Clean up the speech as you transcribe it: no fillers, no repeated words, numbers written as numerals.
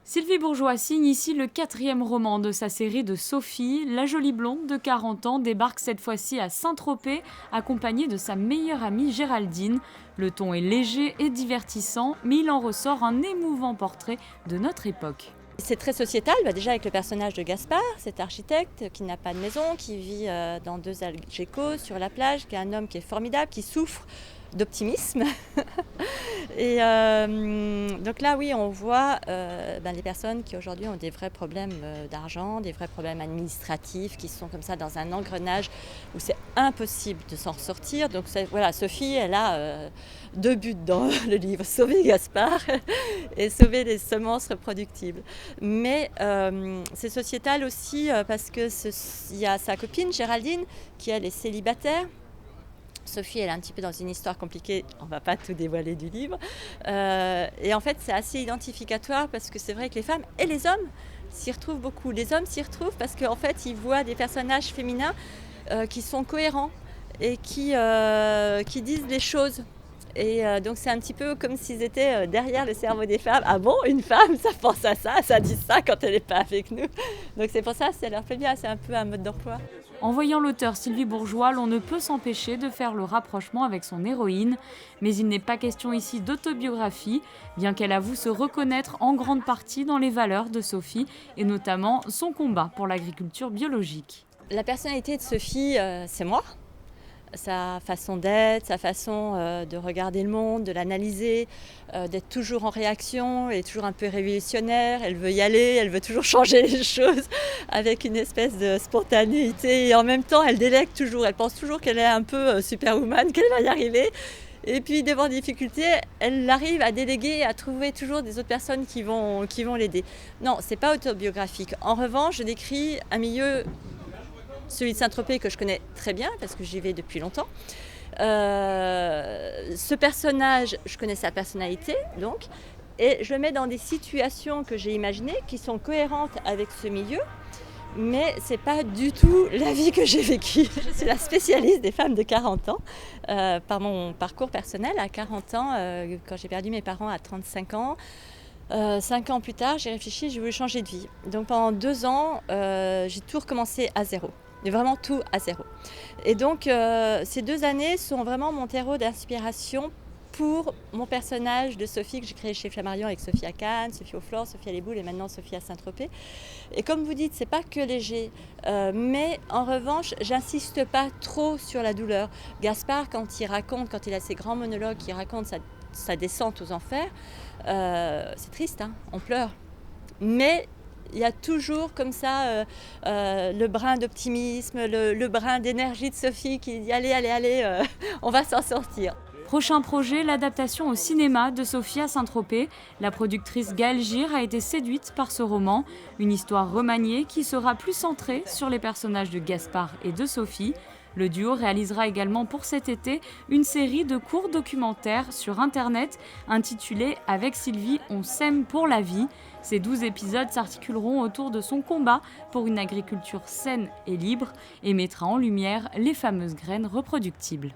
Sylvie Bourgeois signe ici le 4e roman de sa série de Sophie. La jolie blonde de 40 ans débarque cette fois-ci à Saint-Tropez, accompagnée de sa meilleure amie Géraldine. Le ton est léger et divertissant, mais il en ressort un émouvant portrait de notre époque. C'est très sociétal, déjà avec le personnage de Gaspard, cet architecte qui n'a pas de maison, qui vit dans 2 algécos sur la plage, qui est un homme qui est formidable, qui souffre d'optimisme. Et donc là, oui, on voit les personnes qui aujourd'hui ont des vrais problèmes d'argent, des vrais problèmes administratifs, qui sont comme ça dans un engrenage où c'est impossible de s'en ressortir. Donc voilà, Sophie, elle a 2 buts dans le livre, sauver Gaspard et sauver les semences reproductibles. Mais c'est sociétal aussi parce qu'il y a sa copine Géraldine qui elle est célibataire. Sophie, elle est un petit peu dans une histoire compliquée, on ne va pas tout dévoiler du livre. Et en fait, c'est assez identificatoire parce que c'est vrai que les femmes et les hommes s'y retrouvent beaucoup. Les hommes s'y retrouvent parce qu'en fait, ils voient des personnages féminins qui sont cohérents et qui disent les choses. Et donc c'est un petit peu comme s'ils étaient derrière le cerveau des femmes. Ah bon, une femme, ça pense à ça dit ça quand elle n'est pas avec nous. Donc c'est pour ça, ça leur plaît bien, c'est un peu un mode d'emploi. En voyant l'auteur Sylvie Bourgeois, l'on ne peut s'empêcher de faire le rapprochement avec son héroïne. Mais il n'est pas question ici d'autobiographie, bien qu'elle avoue se reconnaître en grande partie dans les valeurs de Sophie, et notamment son combat pour l'agriculture biologique. La personnalité de Sophie, c'est moi. Sa façon d'être, sa façon de regarder le monde, de l'analyser, d'être toujours en réaction, elle est toujours un peu révolutionnaire, elle veut y aller, elle veut toujours changer les choses avec une espèce de spontanéité et en même temps elle délègue toujours, elle pense toujours qu'elle est un peu superwoman, qu'elle va y arriver. Et puis devant des difficultés, elle arrive à déléguer, à trouver toujours des autres personnes qui vont l'aider. Non, c'est pas autobiographique. En revanche, je décris un milieu, celui de Saint-Tropez que je connais très bien parce que j'y vais depuis longtemps. Ce personnage, je connais sa personnalité donc, et je le mets dans des situations que j'ai imaginées qui sont cohérentes avec ce milieu, mais c'est pas du tout la vie que j'ai vécue. Je suis la spécialiste des femmes de 40 ans par mon parcours personnel. À 40 ans, quand j'ai perdu mes parents à 35 ans, 5 ans plus tard, j'ai réfléchi, j'ai voulu changer de vie. Donc pendant 2 ans, j'ai tout recommencé à zéro. Mais vraiment tout à zéro. Et donc ces 2 années sont vraiment mon terreau d'inspiration pour mon personnage de Sophie que j'ai créé chez Flammarion avec Sophie à Cannes, Sophie au Flore, Sophie à Les Boules et maintenant Sophie à Saint-Tropez. Et comme vous dites, c'est pas que léger, mais en revanche, j'insiste pas trop sur la douleur. Gaspard, quand il a ses grands monologues, il raconte sa descente aux enfers, c'est triste, hein, on pleure. Mais il y a toujours comme ça le brin d'optimisme, le brin d'énergie de Sophie qui dit allez, on va s'en sortir. Prochain projet, l'adaptation au cinéma de Sophie à Saint-Tropez. La productrice Gaëlle Gire a été séduite par ce roman, une histoire remaniée qui sera plus centrée sur les personnages de Gaspard et de Sophie. Le duo réalisera également pour cet été une série de courts documentaires sur Internet intitulée « Avec Sylvie, on s'aime pour la vie ». Ces 12 épisodes s'articuleront autour de son combat pour une agriculture saine et libre et mettra en lumière les fameuses graines reproductibles.